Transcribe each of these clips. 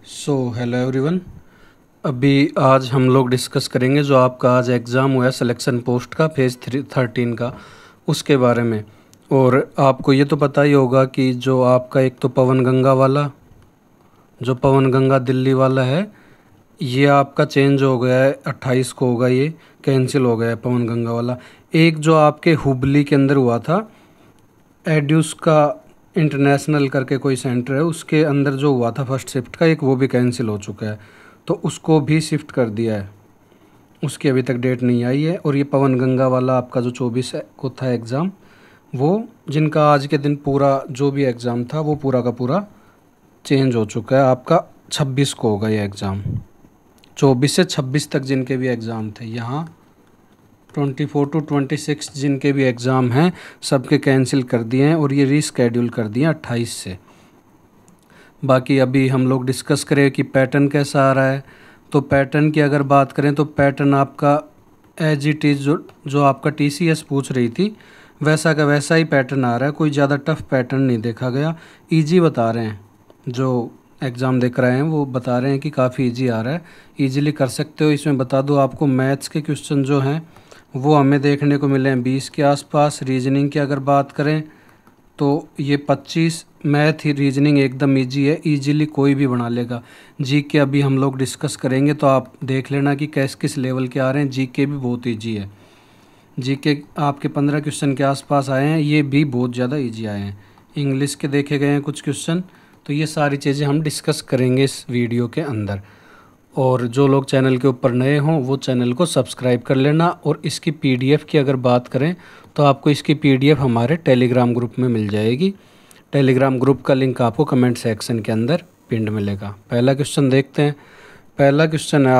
Hello everyone. अभी आज हम लोग डिस्कस करेंगे जो आपका आज एग्ज़ाम हुआ है सिलेक्शन पोस्ट का फेज़ 13 का, उसके बारे में। और आपको ये तो पता ही होगा कि जो आपका एक तो पवन गंगा दिल्ली वाला है, ये आपका चेंज हो गया है, 28 को होगा, ये कैंसिल हो गया है पवन गंगा वाला। एक जो आपके हुबली के अंदर हुआ था, एड्यूस का इंटरनेशनल करके कोई सेंटर है, उसके अंदर जो हुआ था फर्स्ट शिफ्ट का एक, वो भी कैंसिल हो चुका है, तो उसको भी शिफ्ट कर दिया है। उसकी अभी तक डेट नहीं आई है। और ये पवन गंगा वाला आपका जो 24 को था एग्ज़ाम, वो जिनका आज के दिन पूरा जो भी एग्ज़ाम था वो पूरा का पूरा चेंज हो चुका है। आपका 26 को होगा ये एग्ज़ाम। 24 से 26 तक जिनके भी एग्ज़ाम थे, यहाँ 24 टू 26 जिनके भी एग्ज़ाम हैं सबके कैंसिल कर दिए हैं और ये रीस्केड्यूल कर दिए हैं 28 से। बाकी अभी हम लोग डिस्कस करें कि पैटर्न कैसा आ रहा है। तो पैटर्न की अगर बात करें तो पैटर्न आपका एज इट इज़ जो आपका टीसीएस पूछ रही थी वैसा का वैसा ही पैटर्न आ रहा है। कोई ज़्यादा टफ पैटर्न नहीं देखा गया। ईजी बता रहे हैं, जो एग्ज़ाम देख रहे हैं वो बता रहे हैं कि काफ़ी ईजी आ रहा है, ईजीली कर सकते हो। इसमें बता दो आपको मैथ्स के क्वेश्चन जो हैं वो हमें देखने को मिले हैं 20 के आसपास। रीजनिंग की अगर बात करें तो ये 25। मैथ ही रीजनिंग एकदम इजी है, इजीली कोई भी बना लेगा। जीके अभी हम लोग डिस्कस करेंगे तो आप देख लेना कि किस किस लेवल के आ रहे हैं। जीके भी बहुत इजी है। जीके आपके 15 क्वेश्चन के आसपास आए हैं, ये भी बहुत ज़्यादा इजी आए हैं। इंग्लिश के देखे गए हैं कुछ क्वेश्चन। तो ये सारी चीज़ें हम डिस्कस करेंगे इस वीडियो के अंदर। और जो लोग चैनल के ऊपर नए हों वो चैनल को सब्सक्राइब कर लेना। और इसकी पीडीएफ की अगर बात करें तो आपको इसकी पीडीएफ हमारे टेलीग्राम ग्रुप में मिल जाएगी। टेलीग्राम ग्रुप का लिंक आपको कमेंट सेक्शन के अंदर पिंड मिलेगा। पहला क्वेश्चन देखते हैं। पहला क्वेश्चन है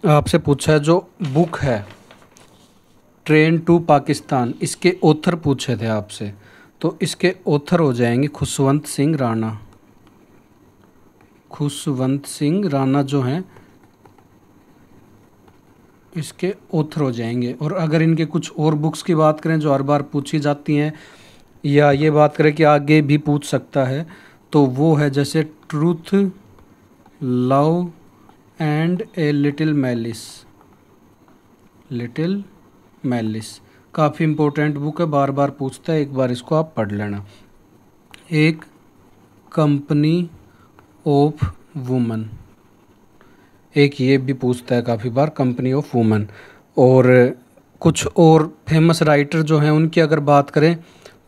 आपसे पूछा है, जो बुक है ट्रेन टू पाकिस्तान, इसके ऑथर पूछे थे आपसे। तो इसके ऑथर हो जाएंगे खुशवंत सिंह राणा। खुशवंत सिंह राणा जो हैं इसके ऑथर हो जाएंगे। और अगर इनके कुछ और बुक्स की बात करें जो हर बार पूछी जाती हैं, या ये बात करें कि आगे भी पूछ सकता है, तो वो है जैसे truth, love and a little malice. Little malice काफ़ी इम्पोर्टेंट बुक है, बार बार पूछता है, एक बार इसको आप पढ़ लेना। एक कंपनी ऑफ वुमन, एक ये भी पूछता है काफ़ी बार, कंपनी ऑफ वुमन। और कुछ और फेमस राइटर जो हैं उनकी अगर बात करें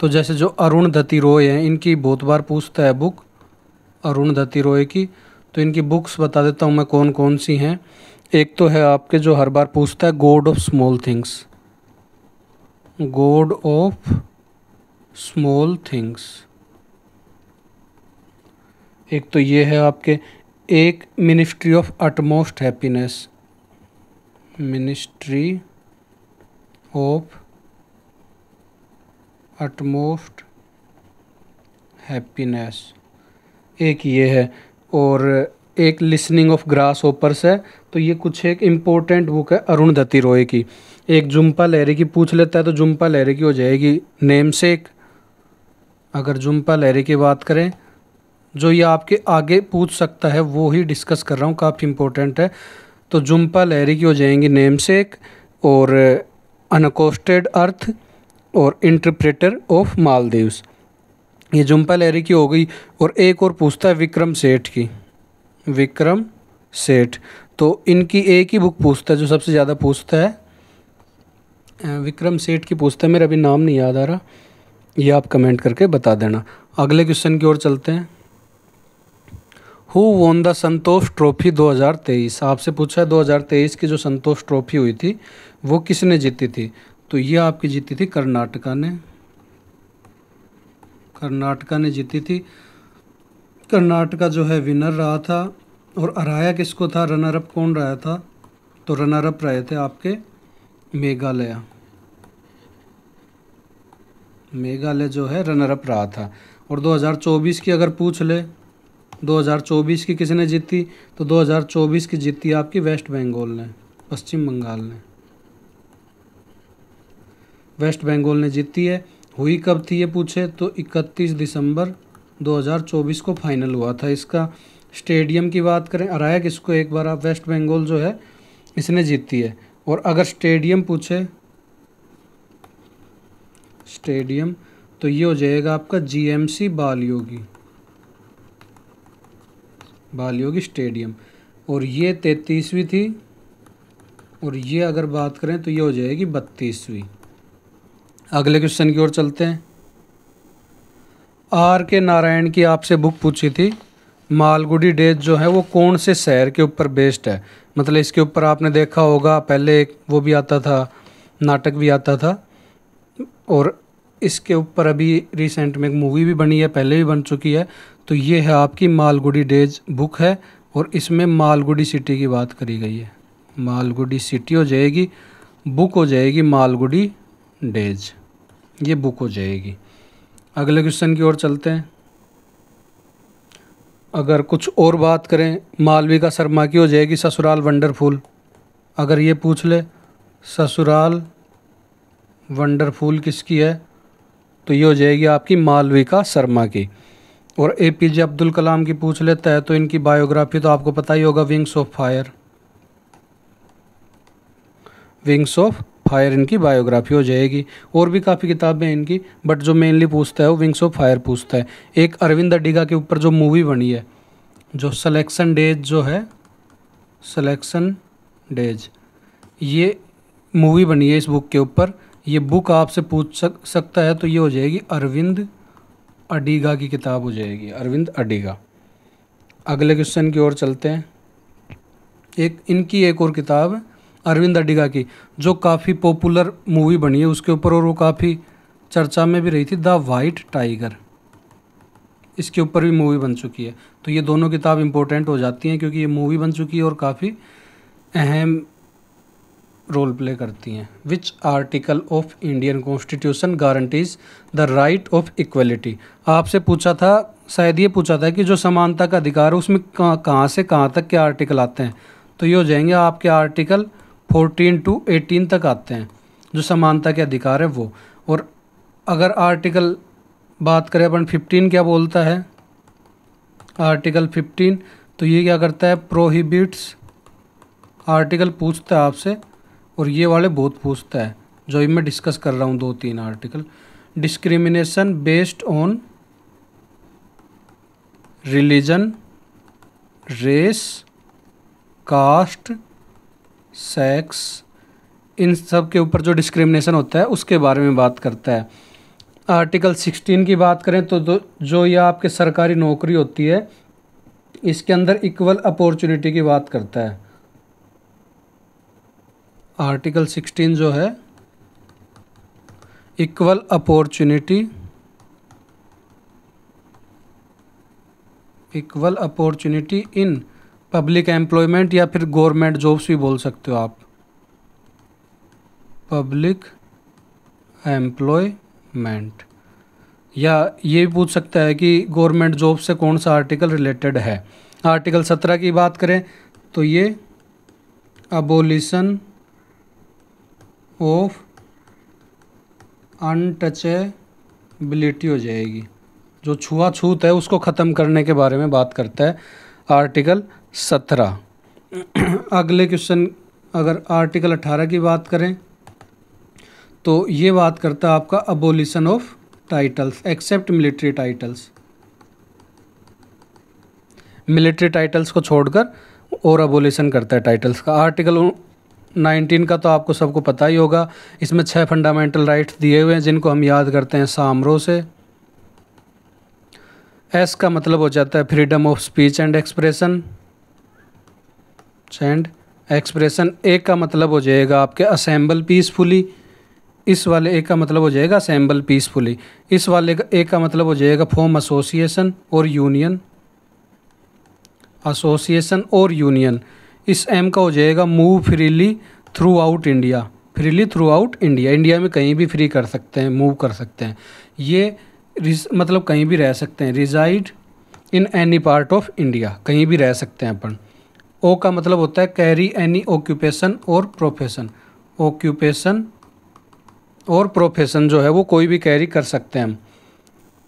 तो जैसे जो अरुणधति रॉय हैं, इनकी बहुत बार पूछता है बुक, अरुणधति रॉय की। तो इनकी बुक्स बता देता हूँ मैं कौन कौन सी हैं। एक तो है आपके जो हर बार पूछता है, God of small things. God of small things. एक तो ये है आपके, एक ministry of utmost happiness. Ministry of utmost happiness, एक ये है। और एक लिसनिंग ऑफ ग्रास होपर्स है। तो ये कुछ एक इम्पोर्टेंट बुक है अरुणधति रॉय की। एक झुम्पा लहरी की पूछ लेता है तो झुम्पा लहरी की हो जाएगी नेमसेक। अगर झुम्पा लहरी की बात करें, जो ये आपके आगे पूछ सकता है वो ही डिस्कस कर रहा हूँ, काफ़ी इम्पोर्टेंट है। तो झुम्पा लहरी की हो जाएंगी नेमसेक, और अनकोस्टेड अर्थ, और इंटरप्रेटर ऑफ मालदीव्स। ये झुम्पा लहरी की हो गई। और एक और पूछता है विक्रम सेठ की। विक्रम सेठ, तो इनकी एक ही बुक पूछता है जो सबसे ज़्यादा पूछता है, विक्रम सेठ की पूछता है। मेरा अभी नाम नहीं याद आ रहा, ये आप कमेंट करके बता देना। अगले क्वेश्चन की ओर चलते हैं। Who won the Santosh trophy 2023, आपसे पूछा है 2023 की जो संतोष ट्रॉफी हुई थी वो किसने जीती थी। तो ये आपकी जीती थी कर्नाटका ने। कर्नाटका ने जीती थी। कर्नाटका जो है विनर रहा था। और हराया किसको था, रनर अप कौन रहा था। तो रनर अप रहे थे आपके मेघालय। मेघालय जो है रनर अप रहा था। और 2024 की अगर पूछ ले, 2024 की किसने जीती, तो 2024 की जीती आपकी वेस्ट बंगाल ने, पश्चिम बंगाल ने। वेस्ट बंगाल ने जीती है। हुई कब थी ये पूछे तो 31 दिसंबर 2024 को फाइनल हुआ था इसका। स्टेडियम की बात करें, हराया किसको एक बार आप, वेस्ट बंगाल जो है इसने जीती है। और अगर स्टेडियम पूछे, स्टेडियम, तो ये हो जाएगा आपका जीएमसी बालयोगी, बालयोगी स्टेडियम। और ये 33वीं थी, और ये अगर बात करें तो ये हो जाएगी 32वीं। अगले क्वेश्चन की ओर चलते हैं। आर के नारायण की आपसे बुक पूछी थी, मालगुडी डेज जो है वो कौन से शहर के ऊपर बेस्ड है। मतलब इसके ऊपर आपने देखा होगा पहले एक वो भी आता था, नाटक भी आता था, और इसके ऊपर अभी रिसेंट में एक मूवी भी बनी है, पहले भी बन चुकी है। तो ये है आपकी मालगुडी डेज बुक है, और इसमें मालगुडी सिटी की बात करी गई है। मालगुडी सिटी हो जाएगी, बुक हो जाएगी मालगुडी डेज, ये बुक हो जाएगी। अगले क्वेश्चन की ओर चलते हैं। अगर कुछ और बात करें, मालविका शर्मा की हो जाएगी ससुराल वंडरफुल। अगर ये पूछ ले ससुराल वंडरफुल किसकी है, तो ये हो जाएगी आपकी मालविका शर्मा की। और एपीजे अब्दुल कलाम की पूछ लेता है तो इनकी बायोग्राफी तो आपको पता ही होगा, wings of fire, wings of fire इनकी बायोग्राफी हो जाएगी। और भी काफ़ी किताबें हैं इनकी, बट जो मेनली पूछता है वो विंग्स ऑफ फायर पूछता है। एक अरविंद अडिगा के ऊपर जो मूवी बनी है, जो सिलेक्शन डेज जो है, सिलेक्शन डेज, ये मूवी बनी है इस बुक के ऊपर। ये बुक आपसे पूछ सकता है तो ये हो जाएगी अरविंद अडिगा की किताब हो जाएगी, अरविंद अडिगा। अगले क्वेश्चन की ओर चलते हैं। इनकी एक और किताब अरविंद अडिगा की, जो काफ़ी पॉपुलर मूवी बनी है उसके ऊपर, और वो काफ़ी चर्चा में भी रही थी, द वाइट टाइगर। इसके ऊपर भी मूवी बन चुकी है। तो ये दोनों किताब इंपॉर्टेंट हो जाती हैं क्योंकि ये मूवी बन चुकी है और काफ़ी अहम रोल प्ले करती हैं। Which article of Indian constitution guarantees the right of equality. आपसे पूछा था, शायद ये पूछा था कि जो समानता का अधिकार है उसमें कहाँ से कहाँ तक के आर्टिकल आते हैं। तो ये हो जाएंगे आपके आर्टिकल 14 to 18 तक आते हैं जो समानता के अधिकार है वो। और अगर आर्टिकल बात करें अपन 15 क्या बोलता है, आर्टिकल 15, तो ये क्या करता है, प्रोहिबिट्स। आर्टिकल पूछता है आपसे, और ये वाले बहुत पूछता है जो मैं डिस्कस कर रहा हूँ 2-3 article. Discrimination based on religion, race, caste, sex, इन सब के ऊपर जो डिस्क्रिमिनेशन होता है उसके बारे में बात करता है। आर्टिकल 16 की बात करें तो जो ये आपके सरकारी नौकरी होती है इसके अंदर इक्वल अपॉर्चुनिटी की बात करता है। आर्टिकल 16 जो है equal opportunity, equal opportunity in public employment, या फिर गवर्नमेंट जॉब्स भी बोल सकते हो आप, पब्लिक एम्प्लॉयमेंट। या ये भी पूछ सकता है कि गवर्नमेंट जॉब से कौन सा आर्टिकल रिलेटेड है। आर्टिकल 17 की बात करें तो ये अबोलिशन ऑफ अनटचेबिलिटी हो जाएगी, जो छुआछूत है उसको ख़त्म करने के बारे में बात करता है आर्टिकल 17। अगले क्वेश्चन, अगर आर्टिकल 18 की बात करें तो ये बात करता है आपका abolition of titles except military titles, military titles को छोड़कर और अबोलिशन करता है टाइटल्स का। आर्टिकल 19 का तो आपको सबको पता ही होगा, इसमें 6 फंडामेंटल राइट्स दिए हुए हैं जिनको हम याद करते हैं सामरो से। एस का मतलब हो जाता है freedom of speech and expression, A का मतलब हो जाएगा आपके असेंबल पीसफुली, इस वाले ए का मतलब हो जाएगा असेंबल पीसफुली, इस वाले का ए का मतलब हो जाएगा फॉर्म एसोसिएशन और यूनियन, एसोसिएशन और यूनियन। इस एम का हो जाएगा move freely through out India, freely through out India, India में कहीं भी फ्री कर सकते हैं, मूव कर सकते हैं, ये मतलब कहीं भी रह सकते हैं। Reside in any part of India, कहीं भी रह सकते हैं अपन। ओ का मतलब होता है कैरी एनी ऑक्यूपेशन और प्रोफेशन, ऑक्यूपेशन और प्रोफेशन जो है वो कोई भी कैरी कर सकते हैं हम।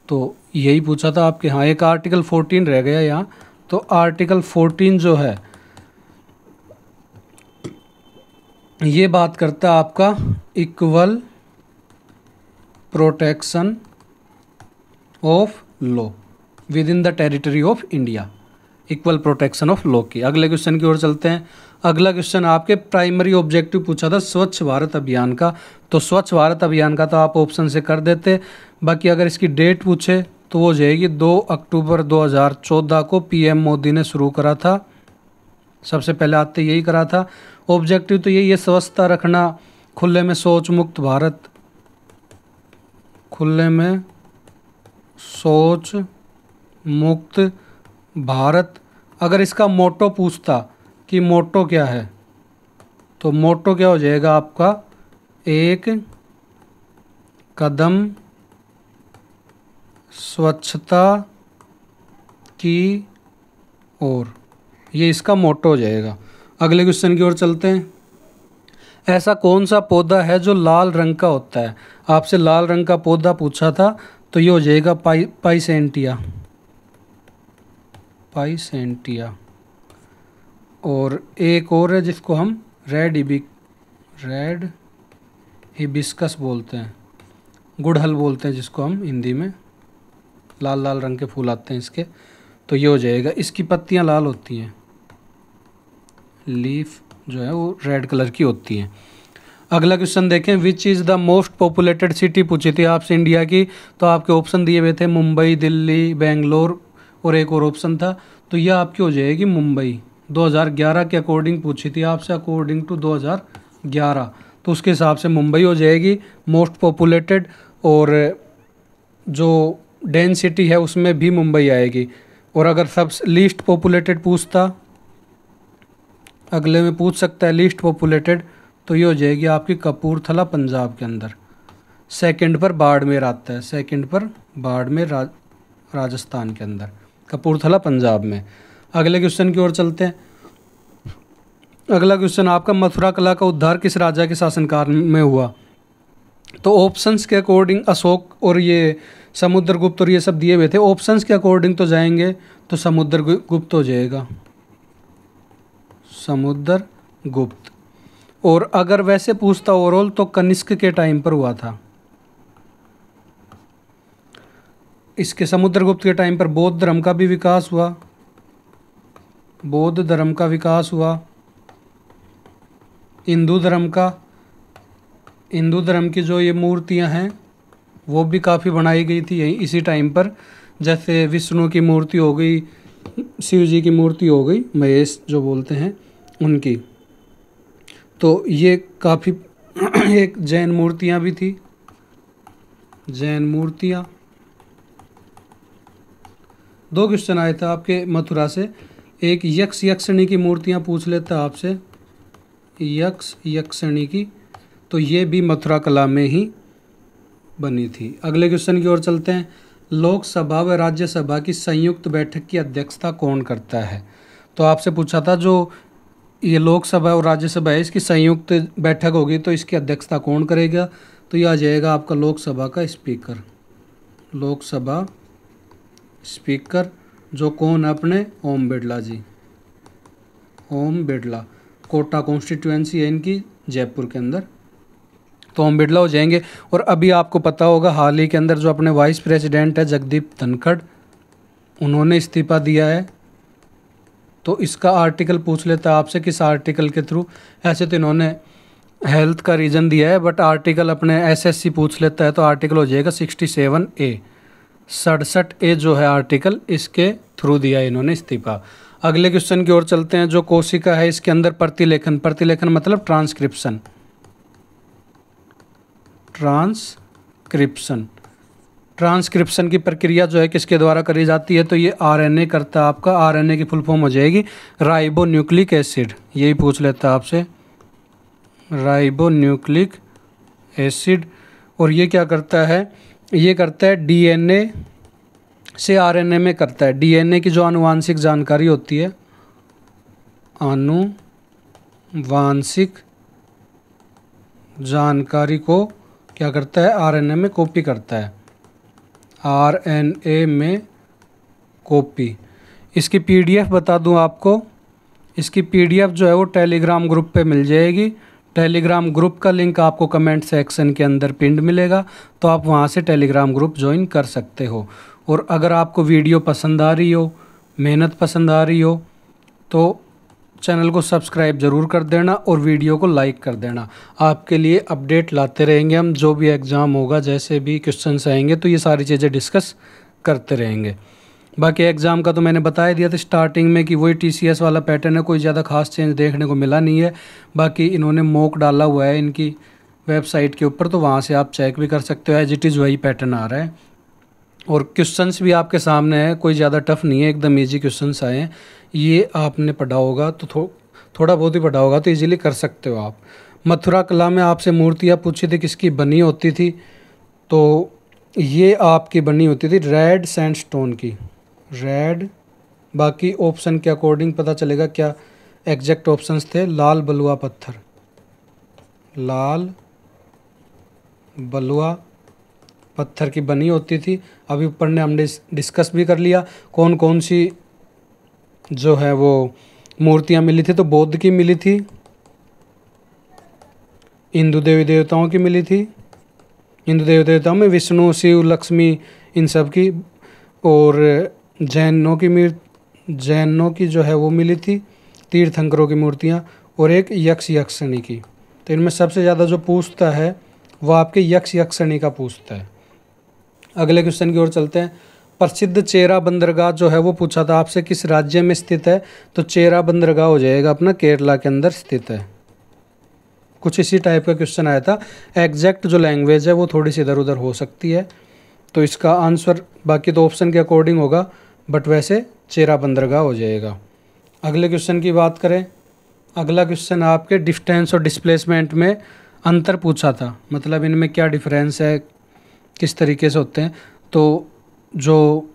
तो यही पूछा था आपके, हाँ एक आर्टिकल 14 रह गया यहाँ, तो आर्टिकल 14 जो है ये बात करता है आपका equal protection of law with in the territory of India, equal protection of law की। अगले क्वेश्चन की ओर चलते हैं। अगला क्वेश्चन आपके प्राइमरी ऑब्जेक्टिव पूछा था स्वच्छ भारत अभियान का, तो स्वच्छ भारत अभियान का तो आप ऑप्शन से कर देते। बाकी अगर इसकी डेट पूछे तो वो जाएगी 2 अक्टूबर 2014 को पीएम मोदी ने शुरू करा था, सबसे पहले आते यही करा था। ऑब्जेक्टिव तो यही है, स्वच्छता रखना, खुले में शौच मुक्त भारत, खुले में शौच मुक्त भारत। अगर इसका मोटो पूछता कि मोटो क्या है, तो मोटो क्या हो जाएगा आपका, एक कदम स्वच्छता की ओर, ये इसका मोटो हो जाएगा। अगले क्वेश्चन की ओर चलते हैं। ऐसा कौन सा पौधा है जो लाल रंग का होता है? आपसे लाल रंग का पौधा पूछा था, तो ये हो जाएगा पाइसेंटिया, पाइसेंटिया। और एक और है जिसको हम रेड हिबिस्कस बोलते हैं, गुड़हल बोलते हैं जिसको हम हिंदी में, लाल लाल रंग के फूल आते हैं इसके, तो ये हो जाएगा। इसकी पत्तियां लाल होती हैं, लीफ जो है वो रेड कलर की होती है। अगला क्वेश्चन देखें, which is the most populated city पूछी थी आपसे इंडिया की, तो आपके ऑप्शन दिए हुए थे मुंबई, दिल्ली, बेंगलोर और एक और ऑप्शन था, तो यह आपकी हो जाएगी मुंबई। 2011 के अकॉर्डिंग पूछी थी आपसे, अकॉर्डिंग टू 2011, तो उसके हिसाब से मुंबई हो जाएगी मोस्ट पॉपुलेटेड। और जो डेंसिटी है उसमें भी मुंबई आएगी। और अगर सब लीस्ट पॉपुलेटेड पूछता, अगले में पूछ सकता है लीस्ट पॉपुलेटेड, तो ये हो जाएगी आपकी कपूरथला पंजाब के अंदर। सेकंड पर बाड़मेर आता है, सेकंड पर बाड़मेर राजस्थान के अंदर, कपूरथला पंजाब में। अगले क्वेश्चन की ओर चलते हैं। अगला क्वेश्चन आपका, मथुरा कला का उद्धार किस राजा के शासनकाल में हुआ? तो ऑप्शंस के अकॉर्डिंग अशोक और ये समुद्रगुप्त और ये सब दिए हुए थे, ऑप्शंस के अकॉर्डिंग तो जाएंगे तो समुद्रगुप्त हो जाएगा, समुद्रगुप्त। और अगर वैसे पूछता ओवरऑल तो कनिष्क के टाइम पर हुआ था। इसके समुद्रगुप्त के टाइम पर बौद्ध धर्म का भी विकास हुआ, बौद्ध धर्म का विकास हुआ, हिंदू धर्म की जो ये मूर्तियां हैं वो भी काफ़ी बनाई गई थी यहीं इसी टाइम पर, जैसे विष्णु की मूर्ति हो गई, शिव जी की मूर्ति हो गई, महेश जो बोलते हैं उनकी, तो ये काफ़ी एक जैन मूर्तियाँ भी थी, जैन मूर्तियाँ। 2 क्वेश्चन आए थे आपके मथुरा से, एक यक्षिणी की मूर्तियाँ पूछ लेता आपसे, यक्षिणी की, तो ये भी मथुरा कला में ही बनी थी। अगले क्वेश्चन की ओर चलते हैं। लोकसभा व राज्यसभा की संयुक्त बैठक की अध्यक्षता कौन करता है? तो आपसे पूछा था जो ये लोकसभा और राज्यसभा है इसकी संयुक्त बैठक होगी तो इसकी अध्यक्षता कौन करेगा? तो ये आ जाएगा आपका लोकसभा का स्पीकर, लोकसभा स्पीकर जो कौन है अपने ओम बिरला जी, ओम बिरला। कोटा कॉन्स्टिट्यूएंसी है इनकी जयपुर के अंदर, तो ओम बिरला हो जाएंगे। और अभी आपको पता होगा हाल ही के अंदर जो अपने वाइस प्रेसिडेंट है जगदीप धनखड़, उन्होंने इस्तीफा दिया है, तो इसका आर्टिकल पूछ लेता है आपसे किस आर्टिकल के थ्रू। ऐसे तो इन्होंने हेल्थ का रीज़न दिया है, बट आर्टिकल अपने एसएससी पूछ लेता है, तो आर्टिकल हो जाएगा 67A, 67A जो है आर्टिकल, इसके थ्रू दिया इन्होंने इस्तीफा। अगले क्वेश्चन की ओर चलते हैं। जो कोशिका है इसके अंदर प्रतिलेखन, प्रतिलेखन मतलब ट्रांसक्रिप्शन, ट्रांसक्रिप्शन की प्रक्रिया जो है किसके द्वारा करी जाती है? तो ये आरएनए करता है आपका, आरएनए की फुल फॉर्म हो जाएगी राइबो न्यूक्लिक एसिड, यही पूछ लेता है आपसे, राइबो न्यूक्लिक एसिड। और ये क्या करता है? ये करता है डीएनए से आरएनए में करता है, डीएनए की जो आनुवांशिक जानकारी होती है, आनुवांशिक जानकारी को क्या करता है? आरएनए में कॉपी करता है, आरएनए में कॉपी। इसकी पीडीएफ बता दूं आपको, इसकी पीडीएफ जो है वो टेलीग्राम ग्रुप पे मिल जाएगी। टेलीग्राम ग्रुप का लिंक आपको कमेंट सेक्शन के अंदर पिंड मिलेगा, तो आप वहाँ से टेलीग्राम ग्रुप ज्वाइन कर सकते हो। और अगर आपको वीडियो पसंद आ रही हो, मेहनत पसंद आ रही हो, तो चैनल को सब्सक्राइब ज़रूर कर देना और वीडियो को लाइक कर देना। आपके लिए अपडेट लाते रहेंगे हम, जो भी एग्ज़ाम होगा, जैसे भी क्वेश्चंस आएंगे तो ये सारी चीज़ें डिस्कस करते रहेंगे। बाकी एग्ज़ाम का तो मैंने बता दिया था स्टार्टिंग में कि वही टीसीएस वाला पैटर्न है, कोई ज़्यादा खास चेंज देखने को मिला नहीं है। बाकी इन्होंने मॉक डाला हुआ है इनकी वेबसाइट के ऊपर, तो वहाँ से आप चेक भी कर सकते हो, एज इट इज़ वही पैटर्न आ रहा है। और क्वेश्चंस भी आपके सामने है, कोई ज़्यादा टफ नहीं है, एकदम ईजी क्वेश्चंस आए हैं। ये आपने पढ़ा होगा तो थोड़ा बहुत ही पढ़ा होगा तो इजीली कर सकते हो आप। मथुरा कला में आपसे मूर्तियाँ पूछी थी किसकी बनी होती थी, तो ये आपकी बनी होती थी रेड सैंडस्टोन की, रेड। बाकी ऑप्शन के अकॉर्डिंग पता चलेगा क्या एग्जैक्ट ऑप्शंस थे। लाल बलुआ पत्थर, लाल बलुआ पत्थर की बनी होती थी। अभी ऊपर ने हमने डिस्कस भी कर लिया कौन कौन सी जो है वो मूर्तियाँ मिली थी। तो बौद्ध की मिली थी, हिंदू देवी देवताओं की मिली थी, हिंदू देवी देवताओं में विष्णु, शिव, लक्ष्मी, इन सब की। और जैनों की जो है वो मिली थी, तीर्थंकरों की मूर्तियाँ, और एक यक्ष यक्षिणी की। तो इनमें सबसे ज़्यादा जो पूछता है वो आपके यक्ष यक्षिणी का पूछता है। अगले क्वेश्चन की ओर चलते हैं। प्रसिद्ध चेरा बंदरगाह जो है वो पूछा था आपसे किस राज्य में स्थित है, तो चेरा बंदरगाह हो जाएगा अपना केरला के अंदर स्थित है। कुछ इसी टाइप का क्वेश्चन आया था। एग्जैक्ट जो लैंग्वेज है वो थोड़ी सी इधर उधर हो सकती है, तो इसका आंसर बाकी तो ऑप्शन के अकॉर्डिंग होगा, बट वैसे चेरा बंदरगाह हो जाएगा। अगले क्वेश्चन की बात करें, अगला क्वेश्चन आपके डिस्टेंस और डिस्प्लेसमेंट में अंतर पूछा था, मतलब इनमें क्या डिफरेंस है, किस तरीके से होते हैं। तो जो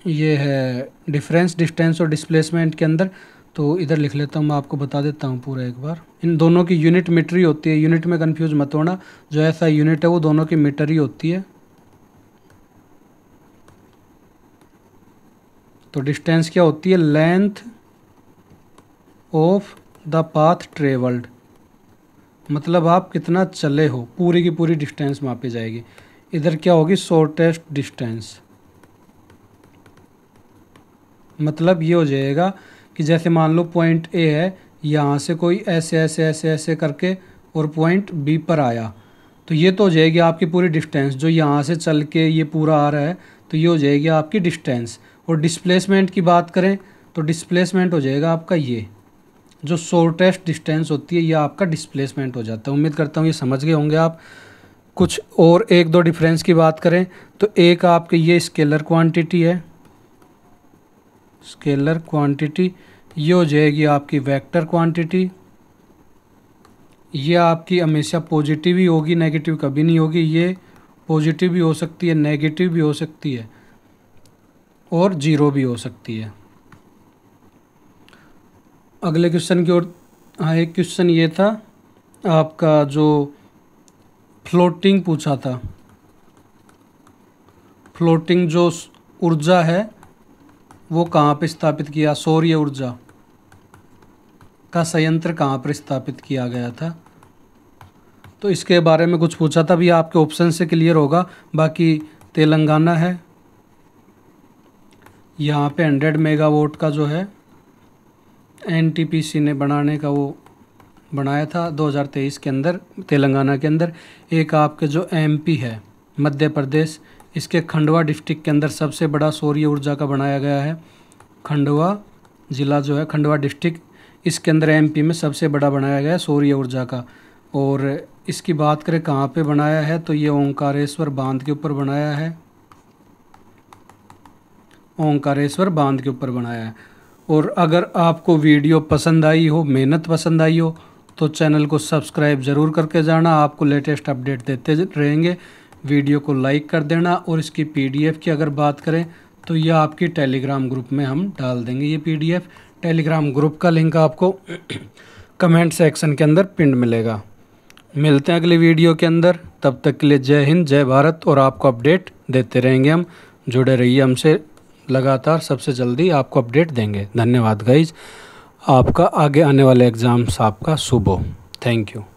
ये है डिफरेंस डिस्टेंस और डिस्प्लेसमेंट के अंदर, तो इधर लिख लेता हूँ, मैं आपको बता देता हूँ पूरा एक बार। इन दोनों की यूनिट मीटर ही होती है, यूनिट में कंफ्यूज मत होना, जो ऐसा यूनिट है वो दोनों की मीटर ही होती है। तो डिस्टेंस क्या होती है, length of the path travelled, मतलब आप कितना चले हो, पूरी की पूरी डिस्टेंस मापी जाएगी। इधर क्या होगी, शॉर्टेस्ट डिस्टेंस, मतलब ये हो जाएगा कि जैसे मान लो पॉइंट ए है, यहाँ से कोई ऐसे ऐसे ऐसे ऐसे करके और पॉइंट बी पर आया, तो ये तो हो जाएगी आपकी पूरी डिस्टेंस। जो यहाँ से चल के ये पूरा आ रहा है तो ये हो जाएगी आपकी डिस्टेंस। और डिस्प्लेसमेंट की बात करें तो डिस्प्लेसमेंट हो जाएगा आपका ये, जो शॉर्टेस्ट डिस्टेंस होती है ये आपका डिस्प्लेसमेंट हो जाता है। उम्मीद करता हूँ ये समझ गए होंगे आप। कुछ और एक दो डिफरेंस की बात करें तो एक आपके ये स्केलर क्वांटिटी है, स्केलर क्वांटिटी, ये हो जाएगी आपकी वेक्टर क्वांटिटी। ये आपकी हमेशा पॉजिटिव ही होगी, नेगेटिव कभी नहीं होगी। ये पॉजिटिव भी हो सकती है, नेगेटिव भी हो सकती है, और जीरो भी हो सकती है। अगले क्वेश्चन की ओर, हाँ एक क्वेश्चन ये था आपका जो फ्लोटिंग पूछा था, फ्लोटिंग जो ऊर्जा है वो कहाँ पे स्थापित किया, सौर्य ऊर्जा का संयंत्र कहाँ पर स्थापित किया गया था। तो इसके बारे में कुछ पूछा था, भी आपके ऑप्शन से क्लियर होगा। बाकी तेलंगाना है, यहाँ पे 100 मेगावाट का जो है एनटीपीसी ने बनाने का वो बनाया था 2023 के अंदर तेलंगाना के अंदर। एक आपके जो एमपी है मध्य प्रदेश, इसके खंडवा डिस्ट्रिक्ट के अंदर सबसे बड़ा सौर्य ऊर्जा का बनाया गया है। खंडवा ज़िला जो है, खंडवा डिस्ट्रिक्ट, इसके अंदर एमपी में सबसे बड़ा बनाया गया है सौर्य ऊर्जा का। और इसकी बात करें कहाँ पे बनाया है, तो ये ओंकारेश्वर बांध के ऊपर बनाया है, ओंकारेश्वर बांध के ऊपर बनाया है। और अगर आपको वीडियो पसंद आई हो, मेहनत पसंद आई हो, तो चैनल को सब्सक्राइब ज़रूर करके जाना, आपको लेटेस्ट अपडेट देते रहेंगे। वीडियो को लाइक कर देना। और इसकी पीडीएफ की अगर बात करें तो यह आपकी टेलीग्राम ग्रुप में हम डाल देंगे। ये पीडीएफ टेलीग्राम ग्रुप का लिंक आपको कमेंट सेक्शन के अंदर पिन मिलेगा। मिलते हैं अगली वीडियो के अंदर, तब तक के लिए जय हिंद, जय भारत। और आपको अपडेट देते रहेंगे हम, जुड़े रहिए हमसे, लगातार सबसे जल्दी आपको अपडेट देंगे। धन्यवाद गाइज। आपका आगे आने वाले एग्ज़ाम्स आपका शुभ हो। Thank you.